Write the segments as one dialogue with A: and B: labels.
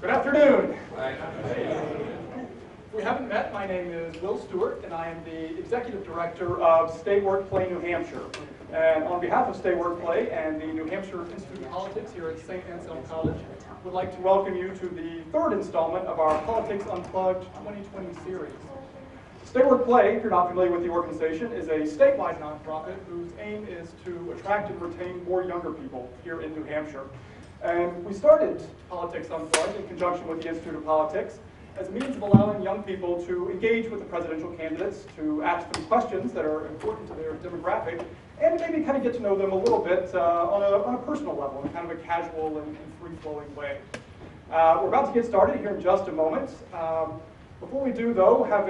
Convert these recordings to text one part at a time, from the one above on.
A: Good afternoon. If we haven't met, my name is Will Stewart, and I am the Executive Director of Stay Work Play New Hampshire. And on behalf of Stay Work Play and the New Hampshire Institute of Politics here at St. Anselm College, we'd like to welcome you to the third installment of our Politics Unplugged 2020 series. Stay Work Play, if you're not familiar with the organization, is a statewide nonprofit whose aim is to attract and retain more younger people here in New Hampshire. And we started Politics Unplugged in conjunction with the Institute of Politics as a means of allowing young people to engage with the presidential candidates, to ask them questions that are important to their demographic, and maybe kind of get to know them a little bit on a personal level, in kind of a casual and free-flowing way. We're about to get started here in just a moment. Before we do, though, have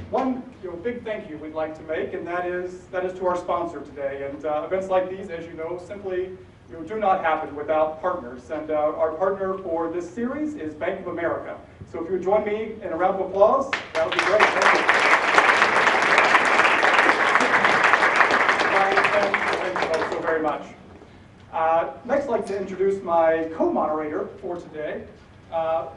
A: one big thank you we'd like to make, and that is to our sponsor today. And events like these, as you know, simply do not happen without partners. And our partner for this series is Bank of America. So if you would join me in a round of applause, that would be great. Thank you both so very much. Next, I'd like to introduce my co-moderator for today.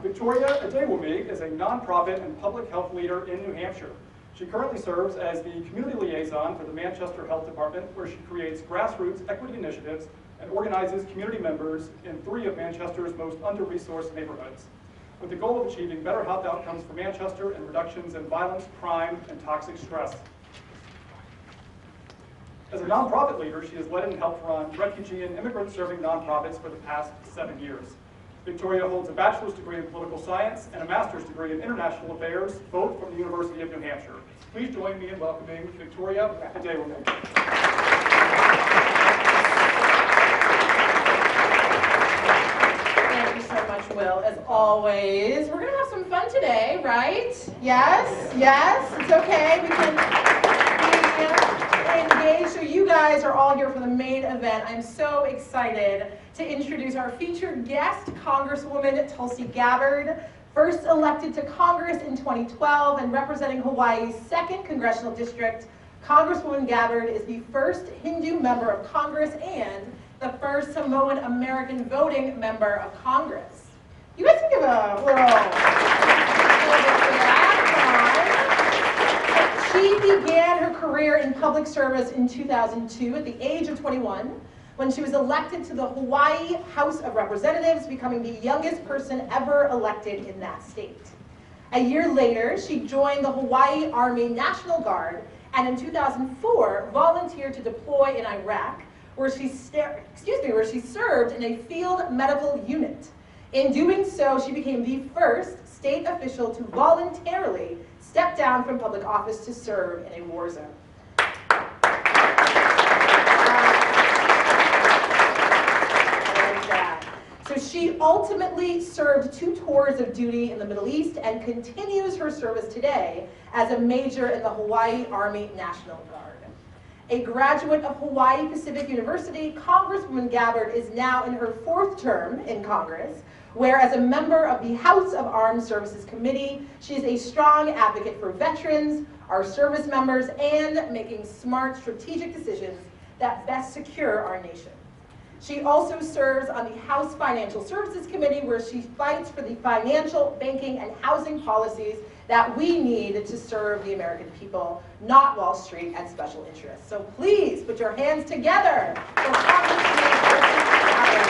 A: Victoria Adewumi is a nonprofit and public health leader in New Hampshire. She currently serves as the community liaison for the Manchester Health Department, where she creates grassroots equity initiatives and organizes community members in 3 of Manchester's most under-resourced neighborhoods, with the goal of achieving better health outcomes for Manchester and reductions in violence, crime, and toxic stress. As a nonprofit leader, she has led and helped run refugee and immigrant-serving nonprofits for the past 7 years. Victoria holds a bachelor's degree in political science and a master's degree in international affairs, both from the University of New Hampshire. Please join me in welcoming Victoria Adewumi.
B: Will, as always. We're going to have some fun today, right? Yes, it's okay. We can engage. So you guys are all here for the main event. I'm so excited to introduce our featured guest, Congresswoman Tulsi Gabbard, first elected to Congress in 2012 and representing Hawaii's 2nd Congressional District. Congresswoman Gabbard is the first Hindu member of Congress and the first Samoan American voting member of Congress. You guys can give a little bit for that. She began her career in public service in 2002 at the age of 21 when she was elected to the Hawaii House of Representatives, becoming the youngest person ever elected in that state. A year later, she joined the Hawaii Army National Guard and in 2004 volunteered to deploy in Iraq, where she served in a field medical unit. In doing so, she became the first state official to voluntarily step down from public office to serve in a war zone. So she ultimately served 2 tours of duty in the Middle East and continues her service today as a major in the Hawaii Army National Guard. A graduate of Hawaii Pacific University, Congresswoman Gabbard is now in her 4th term in Congress, where as a member of the House of Armed Services Committee, she is a strong advocate for veterans, our service members, and making smart strategic decisions that best secure our nation. She also serves on the House Financial Services Committee, where she fights for the financial, banking, and housing policies that we need to serve the American people, not Wall Street and special interests. So please put your hands together for Congresswoman Tulsi Gabbard.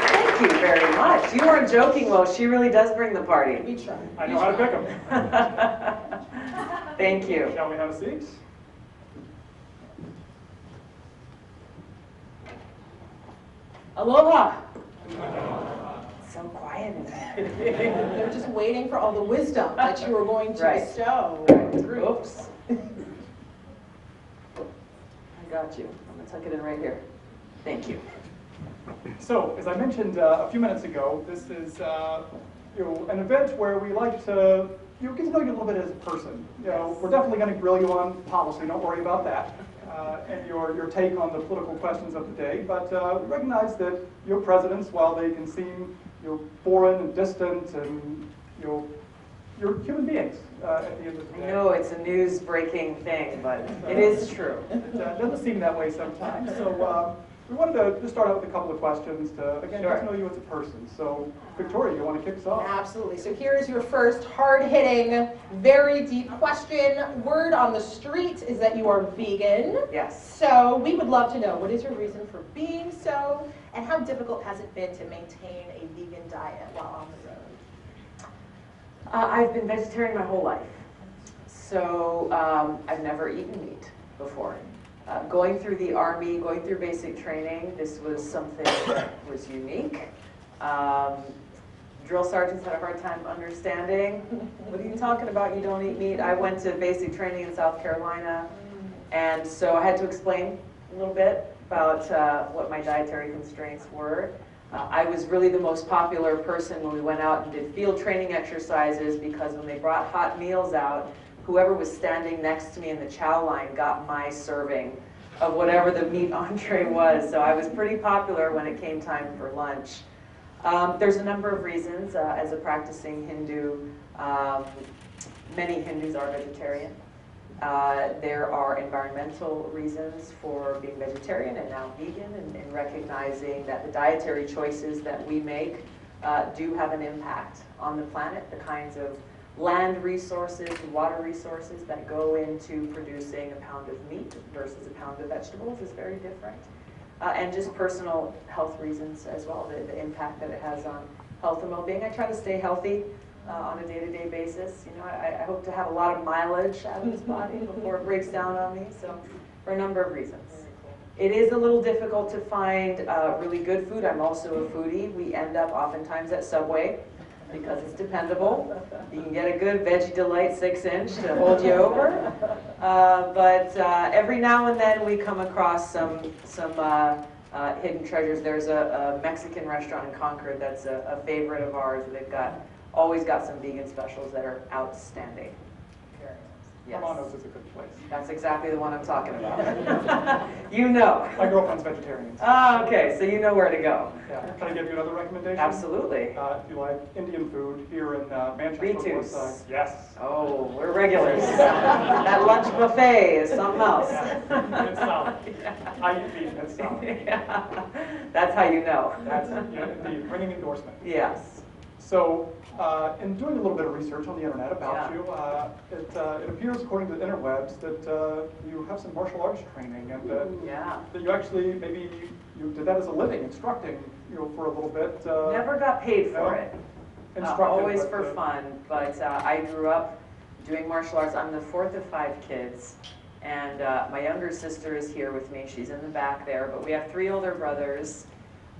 C: Thank you very much. You weren't joking, Will. She really does bring the party.
B: We try.
A: I know how to pick them.
C: Thank you.
A: Shall we have a seat?
C: Aloha. So quiet in there.
B: They're just waiting for all the wisdom that you were going to bestow.
C: Oops. I got you. I'm going to tuck it in right here. Thank you.
A: So, as I mentioned a few minutes ago, this is an event where we like to get to know you a little bit as a person. We're definitely going to grill you on policy. Don't worry about that. And your take on the political questions of the day, but we recognize that your presidents, while they can seem foreign and distant, and you're human beings at the end of the day.
C: I know it's a news breaking thing, but it is true.
A: It doesn't seem that way sometimes. So we wanted to just start out with a couple of questions to, again,
C: Sure.
A: get to know you as a person. So, Victoria, you want to kick us off?
B: Absolutely. So here is your first hard-hitting, very deep question. Word on the street is that you are vegan.
C: Yes.
B: So we would love to know, what is your reason for being so, and how difficult has it been to maintain a vegan diet while on the road?
C: I've been vegetarian my whole life. So I've never eaten meat before. Going through the Army, going through basic training, this was something that was unique. Drill sergeants had a hard time understanding. What are you talking about? You don't eat meat? I went to basic training in South Carolina, and so I had to explain a little bit about what my dietary constraints were. I was really the most popular person when we went out and did field training exercises, because when they brought hot meals out, whoever was standing next to me in the chow line got my serving of whatever the meat entree was. So I was pretty popular when it came time for lunch. There's a number of reasons. As a practicing Hindu, many Hindus are vegetarian. There are environmental reasons for being vegetarian and now vegan, and recognizing that the dietary choices that we make do have an impact on the planet. The kinds of land resources, water resources that go into producing a pound of meat versus a pound of vegetables is very different. And just personal health reasons as well, the impact that it has on health and well-being. I try to stay healthy on a day-to-day basis. You know, I hope to have a lot of mileage out of this body before it breaks down on me, so for a number of reasons. It is a little difficult to find really good food. I'm also a foodie. We end up oftentimes at Subway because it's dependable. You can get a good Veggie Delight 6-inch to hold you over. But every now and then we come across some hidden treasures. There's a Mexican restaurant in Concord that's a favorite of ours. They've always got some vegan specials that are outstanding. Yes.
A: Hermanos is a good place.
C: That's exactly the one I'm talking about. You know.
A: My girlfriend's vegetarian.
C: Ah, okay, so you know where to go.
A: Yeah. Can I give you another recommendation?
C: Absolutely.
A: If you like Indian food here in Manchester,
C: Ritus.
A: yes.
C: Oh, we're regulars. That lunch buffet is something else.
A: Yeah. It's solid. I eat beef, it's solid.
C: Yeah. That's how you know.
A: That's indeed ringing endorsement.
C: Yes.
A: So, in doing a little bit of research on the internet about
C: Yeah.
A: you, it appears, according to the interwebs, that you have some martial arts training, and
C: Yeah.
A: that you actually maybe you did that as a living, instructing, for a little bit.
C: Never got paid for
A: no?
C: it.
A: Instructed,
C: Always
A: but,
C: for fun, but I grew up doing martial arts. I'm the fourth of 5 kids, and my younger sister is here with me. She's in the back there, but we have 3 older brothers.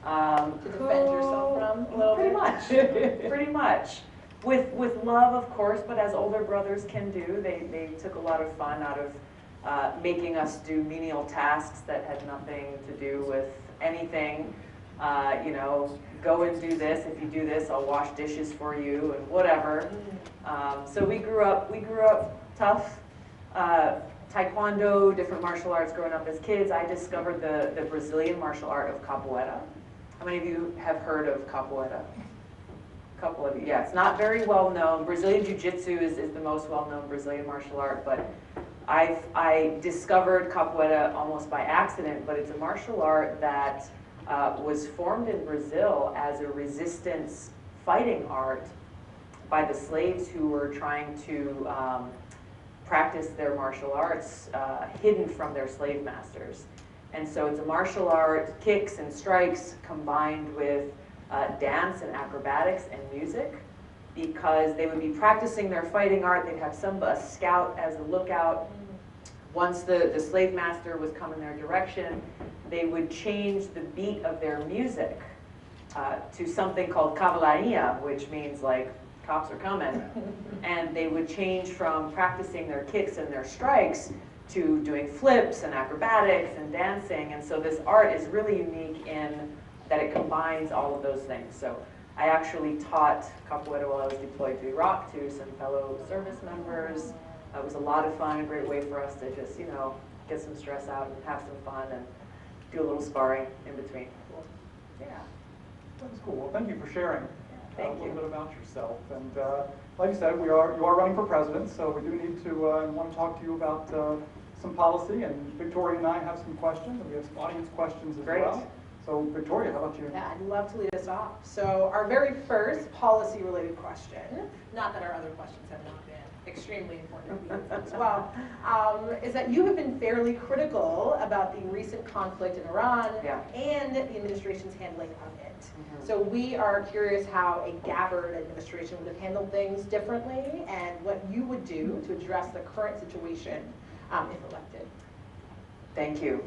B: To defend yourself from a little
C: Pretty
B: bit?
C: much, pretty much. With love, of course, but as older brothers can do, they took a lot of fun out of making us do menial tasks that had nothing to do with anything. You know, go and do this. If you do this, I'll wash dishes for you, and whatever. So we grew up tough. Taekwondo, different martial arts growing up as kids. I discovered the Brazilian martial art of capoeira. How many of you have heard of capoeira? A couple of you, yeah. It's not very well known. Brazilian Jiu-Jitsu is the most well-known Brazilian martial art, but I discovered capoeira almost by accident, but it's a martial art that was formed in Brazil as a resistance fighting art by the slaves who were trying to practice their martial arts hidden from their slave masters. And so it's a martial art, kicks and strikes combined with dance and acrobatics and music, because they would be practicing their fighting art. They'd have a scout as a lookout. Once the slave master was coming their direction, they would change the beat of their music to something called cavalaria, which means like cops are coming. And they would change from practicing their kicks and their strikes to doing flips and acrobatics and dancing. And so this art is really unique in that it combines all of those things. So I actually taught capoeira while I was deployed to Iraq to some fellow service members. It was a lot of fun, a great way for us to just, get some stress out and have some fun and do a little sparring in between. Yeah.
A: That's cool. Well, thank you for sharing
C: Thank
A: a little
C: you.
A: bit about yourself. And like you said, you are running for president, so we do need to and want to talk to you about some some policy, and Victoria and I have some questions, and we have some audience questions as
C: Great.
A: well. So Victoria, how about you?
B: Yeah, I'd love to lead us off. So our very first policy-related question, not that our other questions have not been extremely important as well, is that you have been fairly critical about the recent conflict in Iran and the administration's handling of it. So we are curious how a Gabbard administration would have handled things differently and what you would do to address the current situation if elected.
C: Thank you.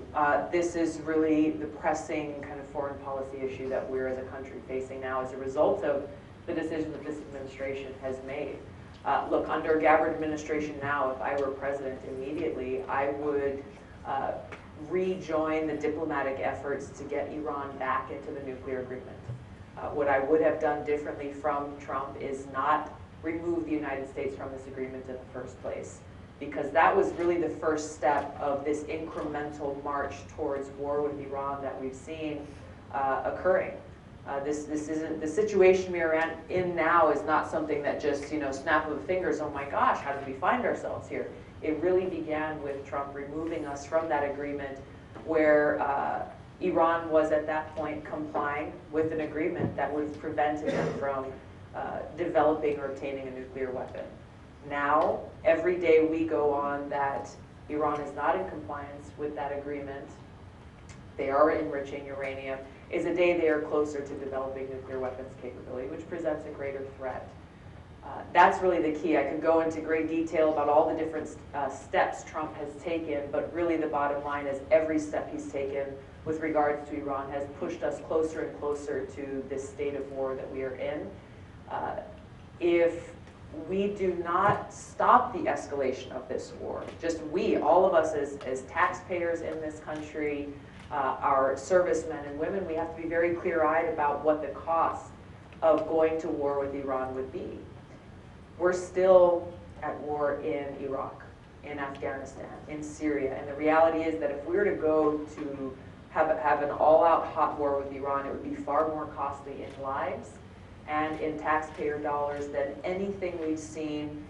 C: This is really the pressing kind of foreign policy issue that we're as a country facing now as a result of the decision that this administration has made. Look, under Gabbard administration now, if I were president immediately, I would rejoin the diplomatic efforts to get Iran back into the nuclear agreement. What I would have done differently from Trump is not remove the United States from this agreement in the first place, because that was really the first step of this incremental march towards war with Iran that we've seen occurring. This isn't, the situation we are in now is not something that just, snap of the fingers, oh my gosh, how did we find ourselves here? It really began with Trump removing us from that agreement where Iran was at that point complying with an agreement that would have prevented them from developing or obtaining a nuclear weapon. Now, every day we go on that Iran is not in compliance with that agreement, they are enriching uranium, is a day they are closer to developing nuclear weapons capability, which presents a greater threat. That's really the key. I could go into great detail about all the different steps Trump has taken, but really the bottom line is every step he's taken with regards to Iran has pushed us closer and closer to this state of war that we are in. If we do not stop the escalation of this war, just we, all of us as taxpayers in this country, our servicemen and women, we have to be very clear-eyed about what the cost of going to war with Iran would be. We're still at war in Iraq, in Afghanistan, in Syria, and the reality is that if we were to go to have an all-out hot war with Iran, it would be far more costly in lives and in taxpayer dollars than anything we've seen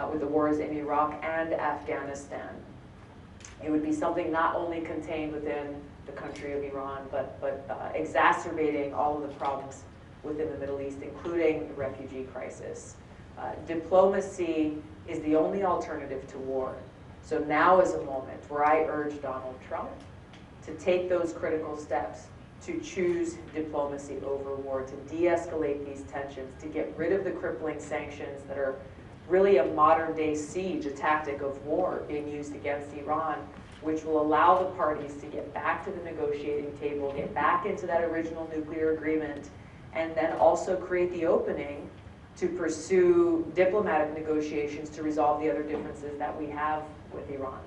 C: with the wars in Iraq and Afghanistan. It would be something not only contained within the country of Iran, but exacerbating all of the problems within the Middle East, including the refugee crisis. Diplomacy is the only alternative to war. So now is a moment where I urge Donald Trump to take those critical steps to choose diplomacy over war, to de-escalate these tensions, to get rid of the crippling sanctions that are really a modern-day siege, a tactic of war being used against Iran, which will allow the parties to get back to the negotiating table, get back into that original nuclear agreement, and then also create the opening to pursue diplomatic negotiations to resolve the other differences that we have with Iran.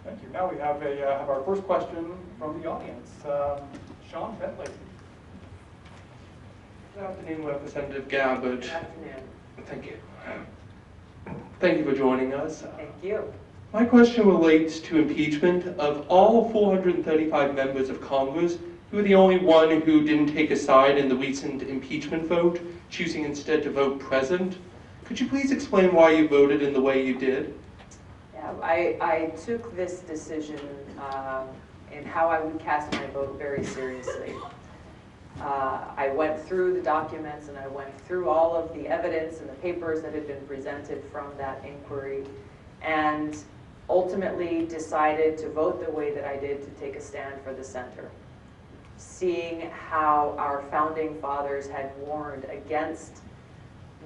A: Thank you. Now we have our first question from the audience. Sean Bentley.
D: Good afternoon, Representative Gabbard.
C: Good afternoon.
D: Thank you. Thank you for joining us.
C: Thank you.
D: My question relates to impeachment. Of all 435 members of Congress, you were the only one who didn't take a side in the recent impeachment vote, choosing instead to vote present. Could you please explain why you voted in the way you did?
C: Yeah, I took this decision and how I would cast my vote very seriously. I went through the documents and I went through all of the evidence and the papers that had been presented from that inquiry, and ultimately decided to vote the way that I did to take a stand for the center. Seeing how our founding fathers had warned against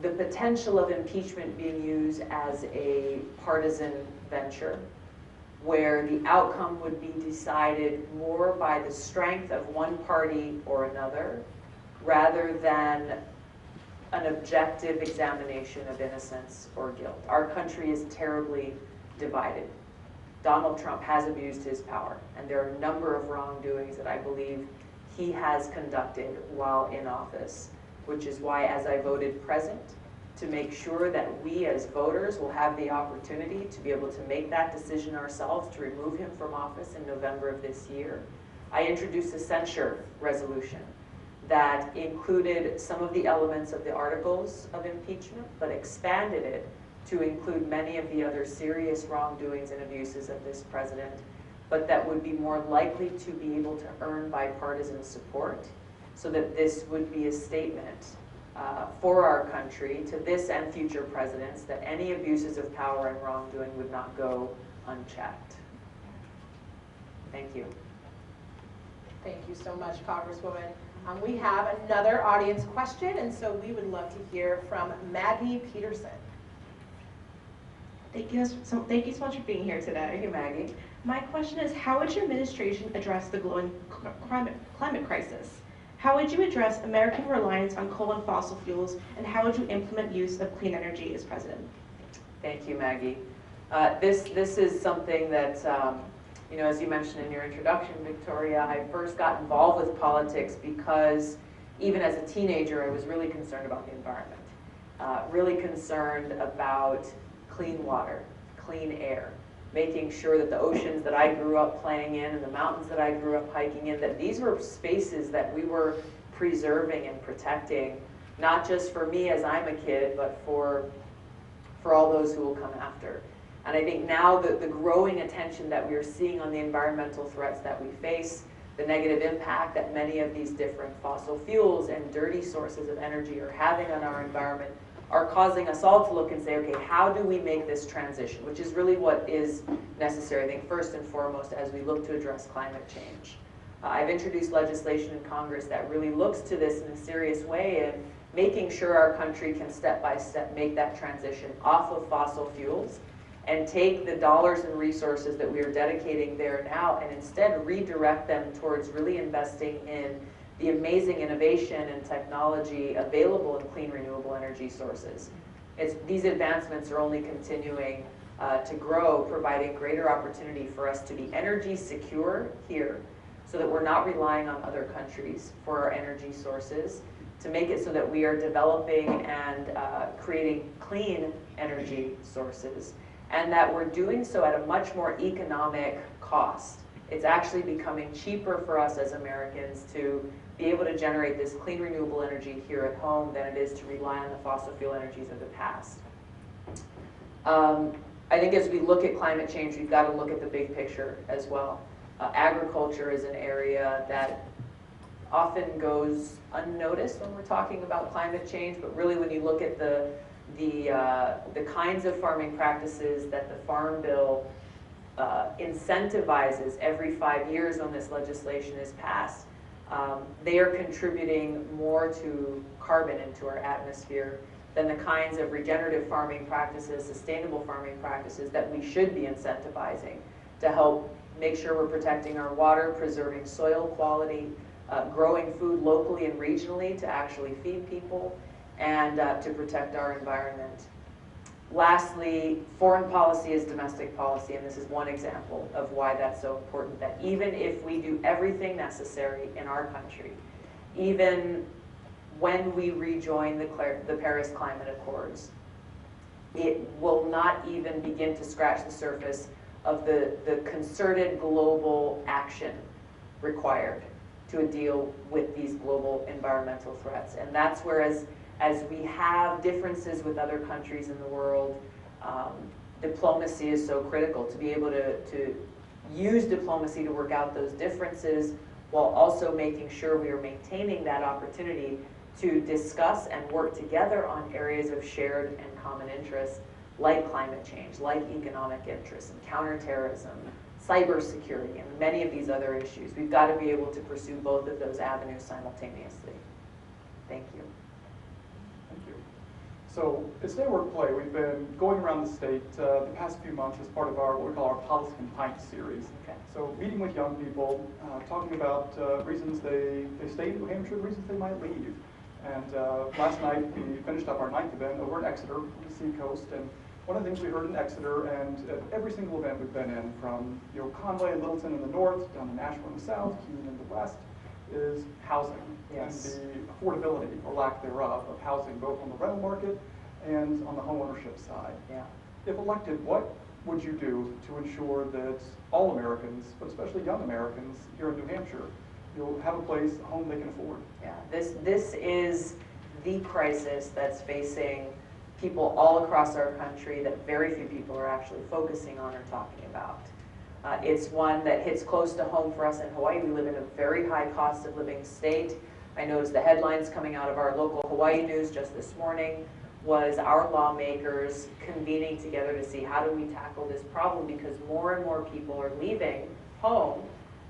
C: the potential of impeachment being used as a partisan venture, where the outcome would be decided more by the strength of one party or another, rather than an objective examination of innocence or guilt. Our country is terribly divided. Donald Trump has abused his power, and there are a number of wrongdoings that I believe he has conducted while in office, which is why, as I voted present, to make sure that we as voters will have the opportunity to be able to make that decision ourselves to remove him from office in November of this year, I introduced a censure resolution that included some of the elements of the articles of impeachment, but expanded it to include many of the other serious wrongdoings and abuses of this president, but that would be more likely to be able to earn bipartisan support, so that this would be a statement for our country, to this and future presidents, that any abuses of power and wrongdoing would not go unchecked. Thank you.
B: Thank you so much, Congresswoman. We have another audience question, and so we would love to hear from Maggie Peterson.
E: Thank you so much for being here today.
C: Thank you, Maggie.
E: My question is, how would your administration address the global climate crisis? How would you address American reliance on coal and fossil fuels, and how would you implement use of clean energy as president?
C: Thank you, Maggie. This is something that, you know, as you mentioned in your introduction, Victoria, I first got involved with politics because even as a teenager, I was really concerned about the environment, really concerned about clean water, clean air, making sure that the oceans that I grew up playing in and the mountains that I grew up hiking in, that these were spaces that we were preserving and protecting, not just for me as I'm a kid, but for all those who will come after. And I think now the growing attention that we are seeing on the environmental threats that we face, the negative impact that many of these different fossil fuels and dirty sources of energy are having on our environment, are causing us all to look and say, okay, how do we make this transition? Which is really what is necessary, I think, first and foremost, as we look to address climate change. I've introduced legislation in Congress that really looks to this in a serious way and making sure our country can step by step make that transition off of fossil fuels and take the dollars and resources that we are dedicating there now and instead redirect them towards really investing in the amazing innovation and technology available in clean renewable energy sources. These advancements are only continuing to grow, providing greater opportunity for us to be energy secure here so that we're not relying on other countries for our energy sources, to make it so that we are developing and creating clean energy sources, and that we're doing so at a much more economic cost. It's actually becoming cheaper for us as Americans to be able to generate this clean renewable energy here at home than it is to rely on the fossil fuel energies of the past. I think as we look at climate change, we've got to look at the big picture as well. Agriculture is an area that often goes unnoticed when we're talking about climate change, but really when you look at the kinds of farming practices that the Farm Bill incentivizes every 5 years when this legislation is passed, they are contributing more to carbon into our atmosphere than the kinds of regenerative farming practices, sustainable farming practices that we should be incentivizing to help make sure we're protecting our water, preserving soil quality, growing food locally and regionally to actually feed people, and to protect our environment. Lastly, foreign policy is domestic policy, and this is one example of why that's so important, that even if we do everything necessary in our country, even when we rejoin the Paris Climate Accords, it will not even begin to scratch the surface of the concerted global action required to deal with these global environmental threats. And that's where, as we have differences with other countries in the world, diplomacy is so critical, to be able to use diplomacy to work out those differences while also making sure we are maintaining that opportunity to discuss and work together on areas of shared and common interests like climate change, like economic interests and counterterrorism, cybersecurity, and many of these other issues. We've got to be able to pursue both of those avenues simultaneously. Thank you.
A: Thank you. So at Stay Work Play, we've been going around the state the past few months as part of our what we call our Policy and Pint series.
C: Okay.
A: So meeting with young people, talking about reasons they stay in New Hampshire, reasons they might leave. And last night we finished up our 9th event over in Exeter on the seacoast, and one of the things we heard in Exeter, and at every single event we've been in, from Conway and Littleton in the north, down to Nashville in the south, Keene in the west, is housing.
C: Yes.
A: And the affordability, or lack thereof, of housing, both on the rental market and on the homeownership side.
C: Yeah.
A: If elected, what would you do to ensure that all Americans, but especially young Americans here in New Hampshire, you'll have a place, a home they can afford?
C: Yeah, this is the crisis that's facing people all across our country that very few people are actually focusing on or talking about. It's one that hits close to home for us in Hawaii. We live in a very high cost of living state. I noticed the headlines coming out of our local Hawaii news just this morning was our lawmakers convening together to see how do we tackle this problem, because more and more people are leaving home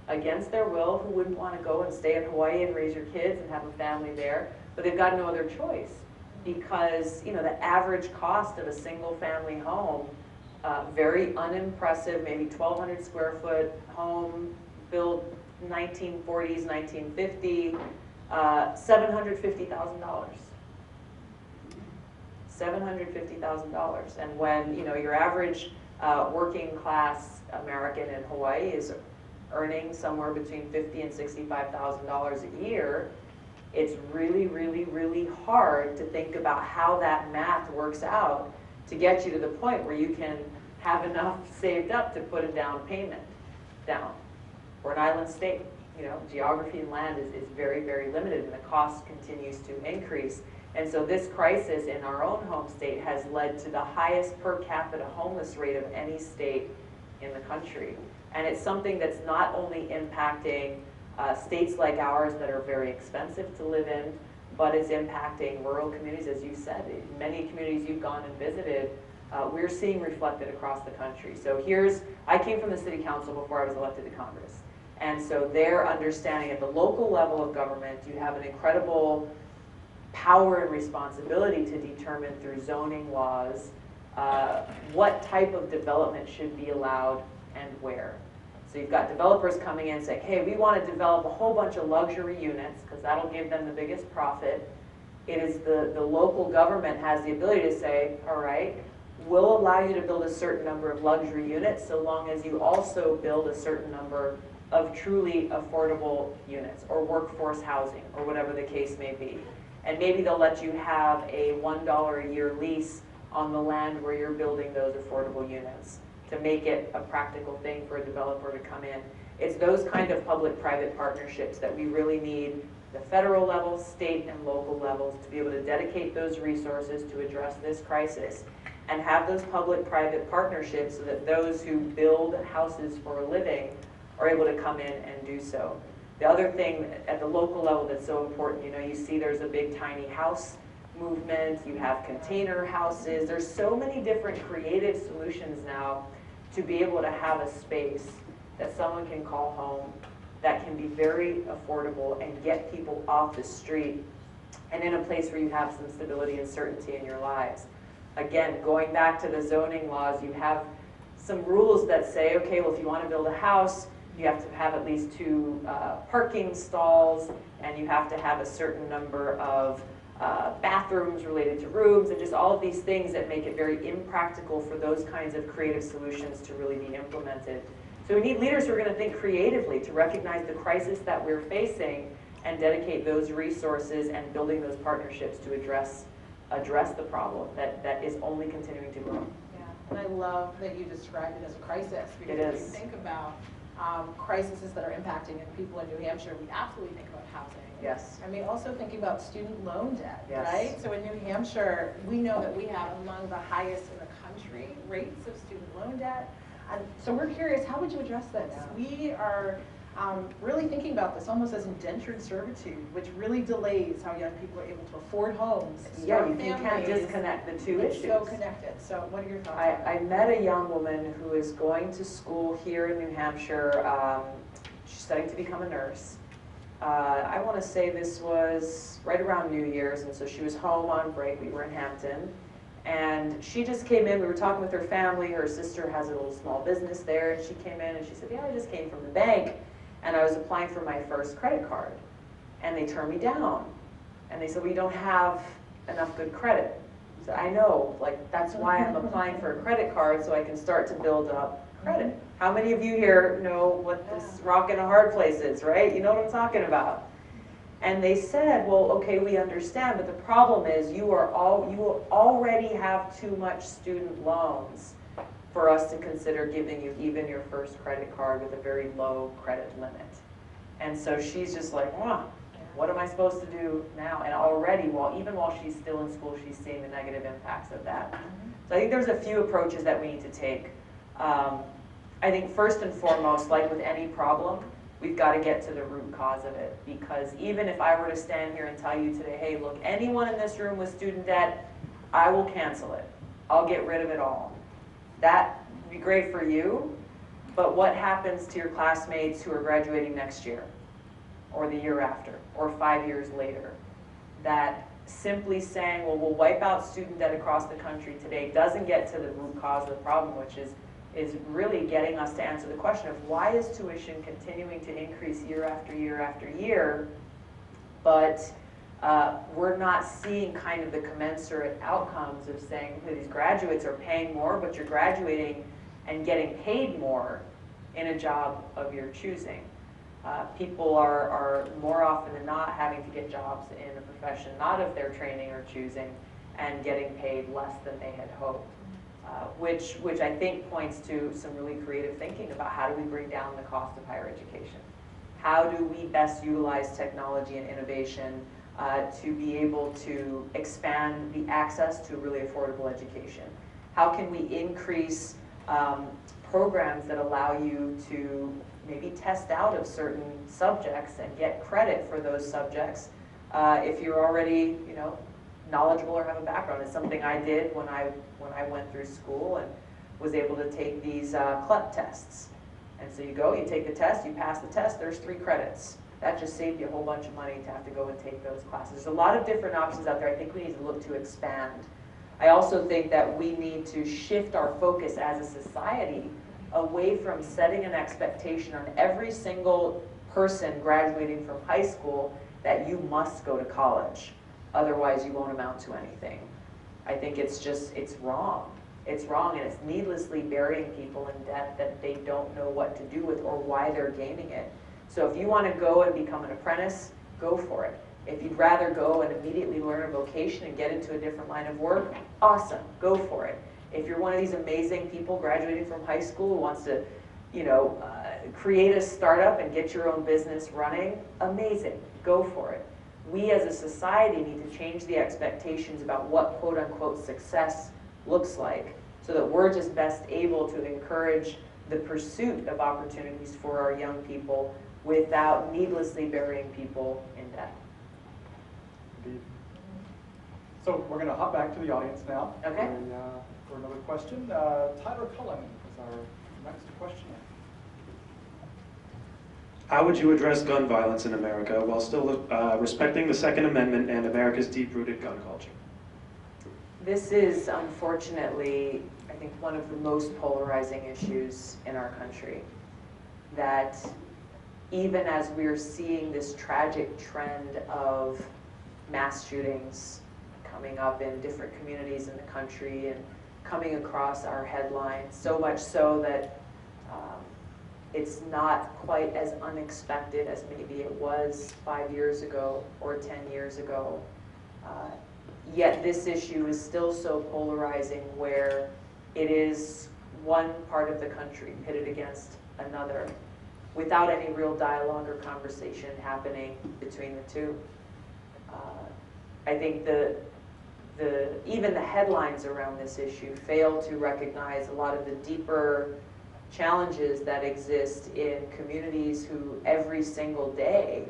C: against their will who wouldn't want to go and stay in Hawaii and raise your kids and have a family there, but they've got no other choice because, you know, the average cost of a single family home, very unimpressive, maybe 1,200 square foot home built 1940s, 1950, $750,000. $750,000. And when, you know, your average working class American in Hawaii is earning somewhere between $50,000 and $65,000 a year, it's really, really, really hard to think about how that math works out to get you to the point where you can have enough saved up to put a down payment down. For an island state, you know, geography and land is very, very limited, and the cost continues to increase. And so this crisis in our own home state has led to the highest per capita homeless rate of any state in the country. And it's something that's not only impacting states like ours that are very expensive to live in, but it's impacting rural communities, as you said. In many communities you've gone and visited, we're seeing reflected across the country. So I came from the city council before I was elected to Congress. And so their understanding at the local level of government, you have an incredible power and responsibility to determine through zoning laws what type of development should be allowed and where. So you've got developers coming in saying, hey, we want to develop a whole bunch of luxury units because that'll give them the biggest profit. It is the local government has the ability to say, all right, we'll allow you to build a certain number of luxury units so long as you also build a certain number of truly affordable units or workforce housing or whatever the case may be. And maybe they'll let you have a $1 a year lease on the land where you're building those affordable units to make it a practical thing for a developer to come in. It's those kind of public-private partnerships that we really need, the federal level, state and local levels, to be able to dedicate those resources to address this crisis and have those public-private partnerships so that those who build houses for a living are able to come in and do so. The other thing at the local level that's so important, you know, you see there's a big tiny house movement, you have container houses, there's so many different creative solutions now to be able to have a space that someone can call home that can be very affordable and get people off the street and in a place where you have some stability and certainty in your lives. Again, going back to the zoning laws, you have some rules that say, okay, well, if you want to build a house, you have to have at least 2 parking stalls, and you have to have a certain number of bathrooms related to rooms, and just all of these things that make it very impractical for those kinds of creative solutions to really be implemented. So we need leaders who are going to think creatively to recognize the crisis that we're facing and dedicate those resources and building those partnerships to address the problem that is only continuing to grow.
B: Yeah, and I love that you described it as a crisis, because when you think about crises that are impacting people in New Hampshire, we absolutely think about housing.
C: Yes.
B: I mean, also thinking about student loan debt,
C: Yes.
B: right? So in New Hampshire, we know that we have among the highest in the country rates of student loan debt. And so we're curious, how would you address this?
C: Yeah.
B: We are really thinking about this almost as indentured servitude, which really delays how young people are able to afford homes.
C: Yeah,
B: start
C: you can't
B: families.
C: disconnect the two
B: It's
C: issues.
B: so connected. So what are your thoughts?
C: I met a young woman who is going to school here in New Hampshire. She's studying to become a nurse. I want to say this was right around New Year's, and so she was home on break. We were in Hampton, and she just came in. We were talking with her family. Her sister has a little small business there, and she came in and she said, yeah, I just came from the bank, and I was applying for my first credit card, and they turned me down. And they said, well, you don't have enough good credit. I said, I know, like, that's why I'm applying for a credit card, so I can start to build up credit. How many of you here know what this rock and a hard place is, right? You know what I'm talking about. And they said, well, okay, we understand, but the problem is you already have too much student loans for us to consider giving you even your first credit card with a very low credit limit. And so she's just like, What am I supposed to do now? And already, even while she's still in school, she's seeing the negative impacts of that. So I think there's a few approaches that we need to take. I think first and foremost, like with any problem, we've got to get to the root cause of it. Because even if I were to stand here and tell you today, hey, look, anyone in this room with student debt, I will cancel it. I'll get rid of it all. That would be great for you, but what happens to your classmates who are graduating next year, or the year after, or 5 years later? That simply saying, well, we'll wipe out student debt across the country today doesn't get to the root cause of the problem, which is really getting us to answer the question of why is tuition continuing to increase year after year after year, but we're not seeing kind of the commensurate outcomes of saying, okay, these graduates are paying more, but you're graduating and getting paid more in a job of your choosing. People are more often than not having to get jobs in a profession not of their training or choosing and getting paid less than they had hoped. Which I think points to some really creative thinking about how do we bring down the cost of higher education? How do we best utilize technology and innovation to be able to expand the access to really affordable education? How can we increase programs that allow you to maybe test out of certain subjects and get credit for those subjects if you're already, knowledgeable or have a background? It's something I did when I went through school and was able to take these CLEP tests. And so you go, you take the test, you pass the test, there's 3 credits. That just saved you a whole bunch of money to have to go and take those classes. There's a lot of different options out there. I think we need to look to expand. I also think that we need to shift our focus as a society away from setting an expectation on every single person graduating from high school that you must go to college. Otherwise, you won't amount to anything. I think it's wrong. It's wrong, and it's needlessly burying people in debt that they don't know what to do with or why they're gaining it. So if you want to go and become an apprentice, go for it. If you'd rather go and immediately learn a vocation and get into a different line of work, awesome, go for it. If you're one of these amazing people graduating from high school who wants to, create a startup and get your own business running, amazing, go for it. We as a society need to change the expectations about what quote-unquote success looks like so that we're just best able to encourage the pursuit of opportunities for our young people without needlessly burying people in debt.
A: Indeed. So we're going to hop back to the audience now.
C: Okay.
A: For another question. Tyler Cullen is our next question.
F: How would you address gun violence in America while still respecting the Second Amendment and America's deep-rooted gun culture?
C: This is, unfortunately, I think one of the most polarizing issues in our country. That even as we're seeing this tragic trend of mass shootings coming up in different communities in the country and coming across our headlines, so much so that it's not quite as unexpected as maybe it was 5 years ago or 10 years ago. Yet this issue is still so polarizing where it is one part of the country pitted against another without any real dialogue or conversation happening between the two. I think even the headlines around this issue fail to recognize a lot of the deeper challenges that exist in communities who every single day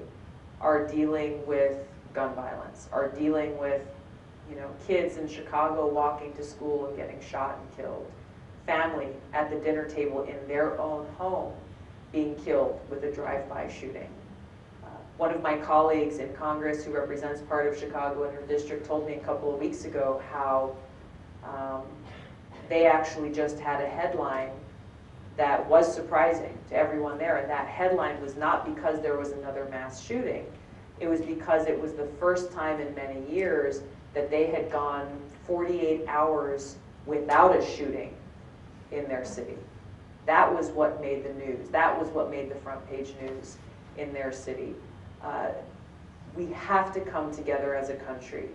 C: are dealing with gun violence, are dealing with kids in Chicago walking to school and getting shot and killed, family at the dinner table in their own home being killed with a drive-by shooting. One of my colleagues in Congress who represents part of Chicago in her district told me a couple of weeks ago how they actually just had a headline that was surprising to everyone there, and that headline was not because there was another mass shooting. It was because it was the first time in many years that they had gone 48 hours without a shooting in their city. That was what made the news. That was what made the front page news in their city. We have to come together as a country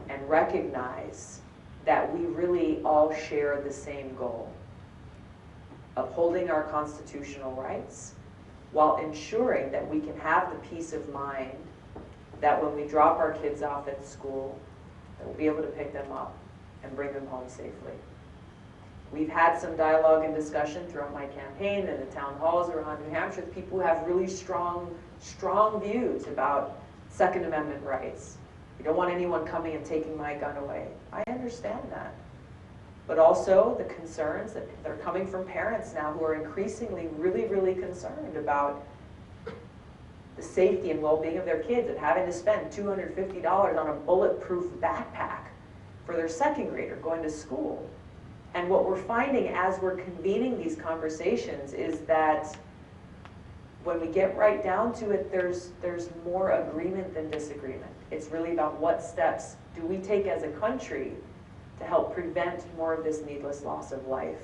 C: and recognize that we really all share the same goal: upholding our constitutional rights while ensuring that we can have the peace of mind that when we drop our kids off at school, that we'll be able to pick them up and bring them home safely. We've had some dialogue and discussion throughout my campaign and the town halls around New Hampshire with people who have really strong views about Second Amendment rights. You don't want anyone coming and taking my gun away. I understand that. But also the concerns that are coming from parents now who are increasingly really concerned about the safety and well-being of their kids, and having to spend $250 on a bulletproof backpack for their second grader going to school. And what we're finding as we're convening these conversations is that when we get right down to it, there's more agreement than disagreement. It's really about what steps do we take as a country to help prevent more of this needless loss of life,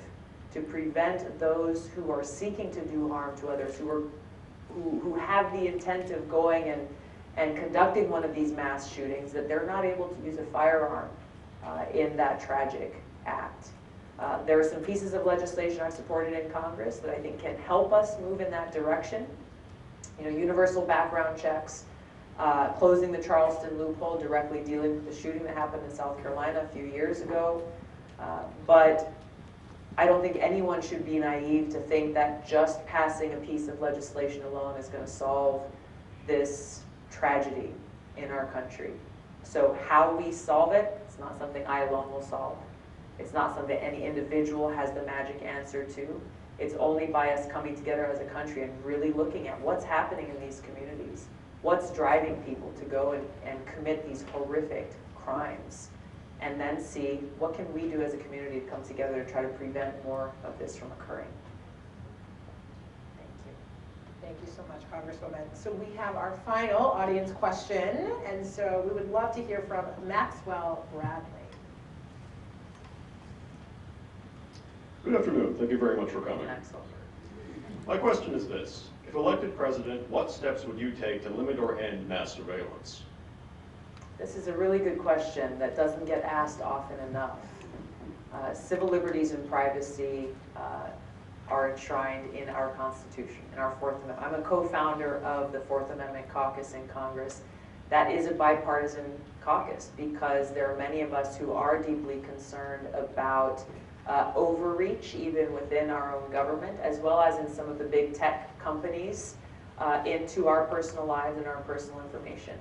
C: to prevent those who are seeking to do harm to others, who have the intent of going and conducting one of these mass shootings, that they're not able to use a firearm in that tragic act. There are some pieces of legislation I've supported in Congress that I think can help us move in that direction. You know, universal background checks, closing the Charleston loophole, directly dealing with the shooting that happened in South Carolina a few years ago. But I don't think anyone should be naive to think that just passing a piece of legislation alone is going to solve this tragedy in our country. So how we solve it, it's not something I alone will solve. It's not something any individual has the magic answer to. It's only by us coming together as a country and really looking at what's happening in these communities, what's driving people to go and commit these horrific crimes, and then see what can we do as a community to come together to try to prevent more of this from occurring.
B: Thank you. Thank you so much, Congresswoman. So we have our final audience question, and so we would love to hear from Maxwell Bradley.
G: Good afternoon. Thank you very much for coming.
C: Excellent.
G: My question is this. If elected president, what steps would you take to limit or end mass surveillance?
C: This is a really good question that doesn't get asked often enough. Civil liberties and privacy are enshrined in our Constitution, in our Fourth Amendment. I'm a co-founder of the Fourth Amendment caucus in Congress. That is a bipartisan caucus because there are many of us who are deeply concerned about overreach even within our own government, as well as in some of the big tech companies into our personal lives and our personal information.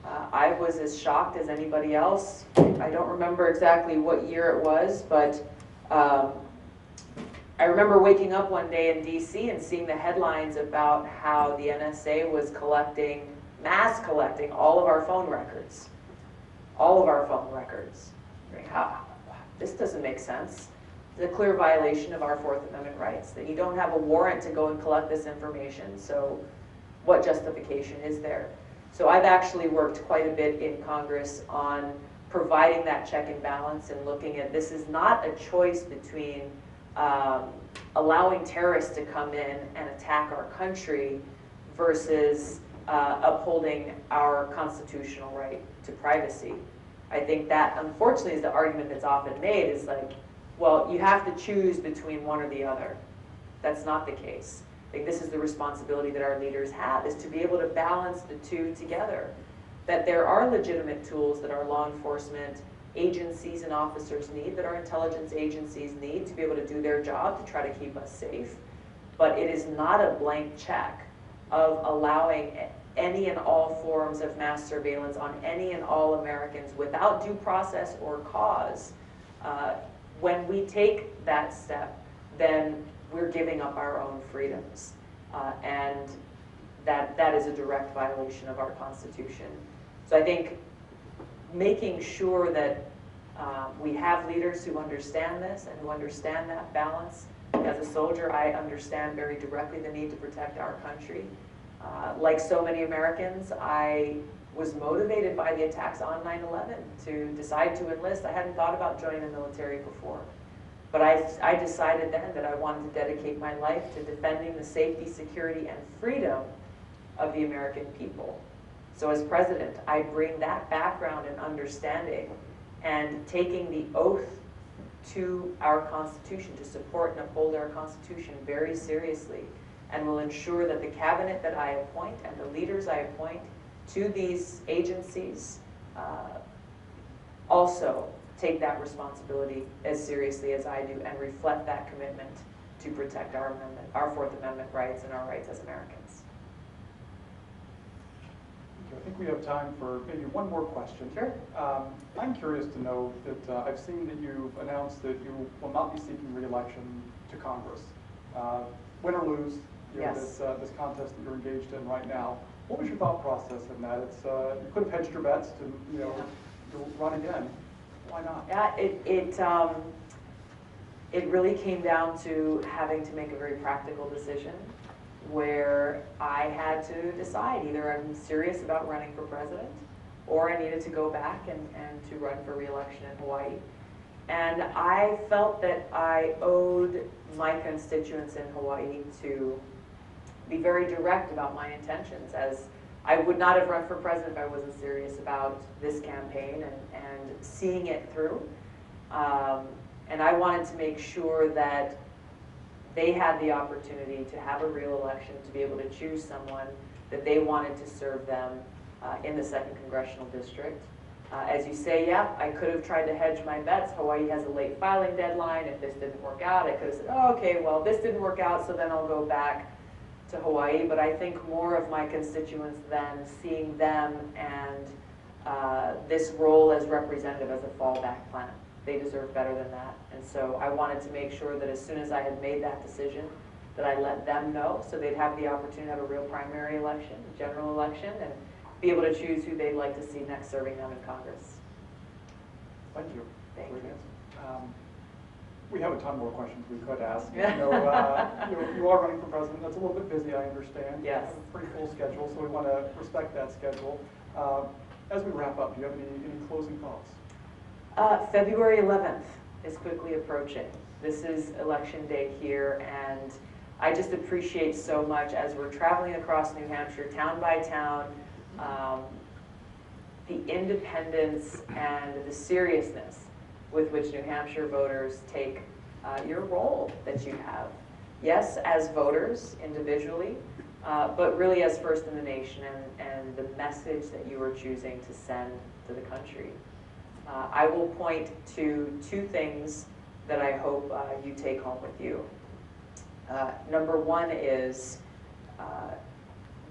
C: I was as shocked as anybody else. I don't remember exactly what year it was, but I remember waking up one day in DC and seeing the headlines about how the NSA was mass collecting all of our phone records. All of our phone records. This doesn't make sense. It's a clear violation of our Fourth Amendment rights, that you don't have a warrant to go and collect this information, so what justification is there? So I've actually worked quite a bit in Congress on providing that check and balance and looking at this is not a choice between allowing terrorists to come in and attack our country versus upholding our constitutional right to privacy. I think that, unfortunately, is the argument that's often made is like, well, you have to choose between one or the other. That's not the case. I think this is the responsibility that our leaders have, is to be able to balance the two together. That there are legitimate tools that our law enforcement agencies and officers need, that our intelligence agencies need to be able to do their job to try to keep us safe. But it is not a blank check of allowing any and all forms of mass surveillance on any and all Americans without due process or cause. When we take that step, then we're giving up our own freedoms. And that is a direct violation of our Constitution. So I think making sure that we have leaders who understand this and who understand that balance. As a soldier, I understand very directly the need to protect our country. Like so many Americans, I was motivated by the attacks on 9/11 to decide to enlist. I hadn't thought about joining the military before. But I decided then that I wanted to dedicate my life to defending the safety, security, and freedom of the American people. So as president, I bring that background and understanding and taking the oath to our Constitution, to support and uphold our Constitution very seriously. and will ensure that the cabinet that I appoint and the leaders I appoint to these agencies also take that responsibility as seriously as I do and reflect that commitment to protect our amendment, our Fourth Amendment rights and our rights as Americans.
A: I think we have time for maybe one more question.
C: Sure.
A: I'm curious to know that I've seen that you've announced that you will not be seeking re-election to Congress. Win or lose, you know,
C: Yes.
A: this contest that you're engaged in right now. What was your thought process in that? It's you could have hedged your bets to, you know, to run again. Why not?
C: Yeah, it really came down to having to make a very practical decision where I had to decide either I'm serious about running for president or I needed to go back and to run for re-election in Hawaii. And I felt that I owed my constituents in Hawaii to be very direct about my intentions, as I would not have run for president if I wasn't serious about this campaign and seeing it through. And I wanted to make sure that they had the opportunity to have a real election, to be able to choose someone that they wanted to serve them in the 2nd Congressional District. As you say, yeah, I could have tried to hedge my bets. Hawaii has a late filing deadline. If this didn't work out, I could have said, oh, okay, well, this didn't work out, so then I'll go back to Hawaii. But I think more of my constituents than seeing them and this role as representative as a fallback plan. They deserve better than that. And so I wanted to make sure that as soon as I had made that decision, that I let them know so they'd have the opportunity to have a real primary election, a general election, and be able to choose who they'd like to see next serving them in Congress.
A: Thank you.
C: Thank
A: Great
C: you.
A: answer. We have a ton more questions we could ask.
C: Yeah.
A: You are running for president. That's a little bit busy, I understand.
C: Yes.
A: You have a pretty full schedule, so we want to respect that schedule. As we wrap up, do you have any closing thoughts?
C: February 11th is quickly approaching. This is election day here, and I just appreciate so much as we're traveling across New Hampshire, town by town, the independence and the seriousness with which New Hampshire voters take your role that you have. Yes, as voters individually, but really as first in the nation and the message that you are choosing to send to the country. I will point to 2 things that I hope you take home with you. Number 1 is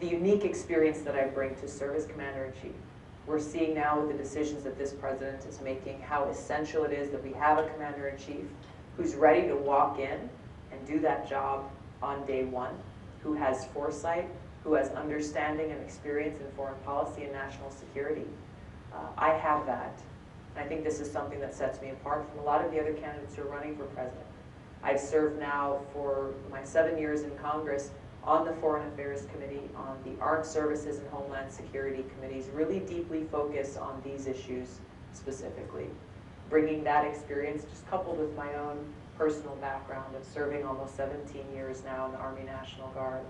C: the unique experience that I bring to serve as Commander-in-Chief. We're seeing now with the decisions that this president is making how essential it is that we have a Commander-in-Chief who's ready to walk in and do that job on day 1, who has foresight, who has understanding and experience in foreign policy and national security. I have that. And I think this is something that sets me apart from a lot of the other candidates who are running for president. I've served now for my 7 years in Congress on the Foreign Affairs Committee, on the Armed Services and Homeland Security Committees, really deeply focused on these issues specifically. Bringing that experience, just coupled with my own personal background of serving almost 17 years now in the Army National Guard,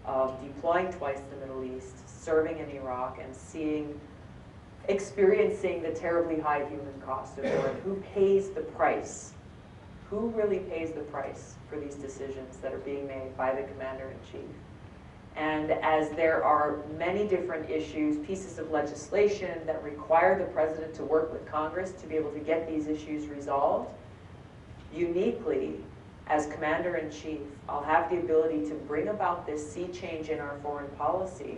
C: of deploying twice to the Middle East, serving in Iraq, and experiencing the terribly high human cost of war, and who pays the price. Who really pays the price for these decisions that are being made by the Commander-in-Chief? And as there are many different issues, pieces of legislation that require the President to work with Congress to be able to get these issues resolved, uniquely, as Commander-in-Chief, I'll have the ability to bring about this sea change in our foreign policy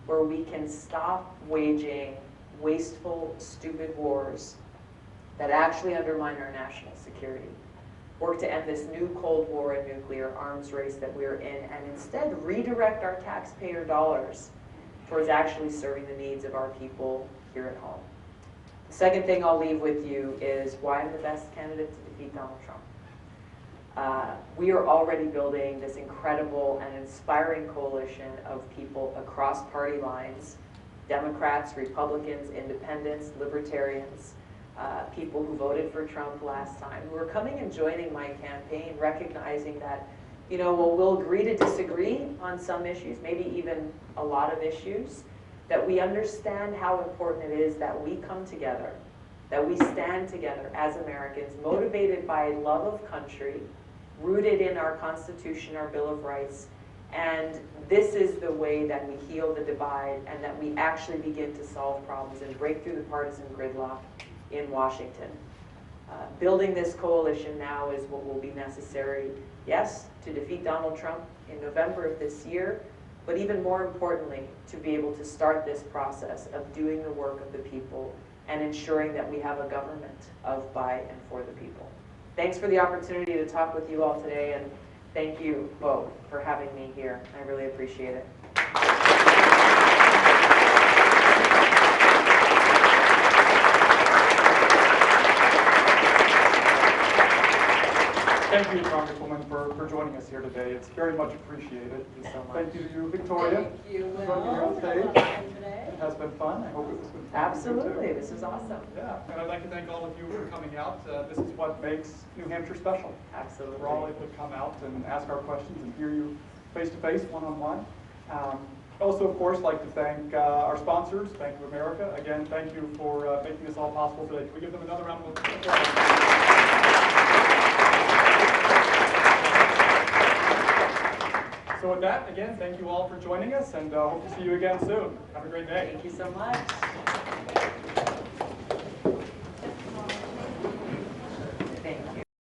C: where we can stop waging wasteful, stupid wars that actually undermine our national security. Work to end this new Cold War and nuclear arms race that we're in, and instead redirect our taxpayer dollars towards actually serving the needs of our people here at home. The second thing I'll leave with you is why I'm the best candidate to defeat Donald Trump. We are already building this incredible and inspiring coalition of people across party lines, Democrats, Republicans, Independents, Libertarians, people who voted for Trump last time, who are coming and joining my campaign, recognizing that, we'll agree to disagree on some issues, maybe even a lot of issues, that we understand how important it is that we come together, that we stand together as Americans, motivated by love of country, rooted in our Constitution, our Bill of Rights, And this is the way that we heal the divide and that we actually begin to solve problems and break through the partisan gridlock in Washington. Building this coalition now is what will be necessary, yes, to defeat Donald Trump in November of this year, but even more importantly, to be able to start this process of doing the work of the people and ensuring that we have a government of, by, and for the people. Thanks for the opportunity to talk with you all today, and thank you both for having me here. I really appreciate it.
A: Thank you, Congresswoman, for joining us here today. It's very much appreciated. Thank you to you, Victoria.
B: Thank you,
A: for joining me here on
B: Will.
A: stage.
B: Today.
A: It has been fun. I hope it was fun.
C: Absolutely, this is awesome.
A: Yeah, and I'd like to thank all of you for coming out. This is what makes New Hampshire special.
C: Absolutely.
A: We're all able to come out and ask our questions and hear you face-to-face, one-on-one. Also, of course, like to thank our sponsors, Bank of America. Again, thank you for making this all possible today. Can we give them another round of applause? So with that, again, thank you all for joining us, and hope to see you again soon. Have a great day.
C: Thank you so much.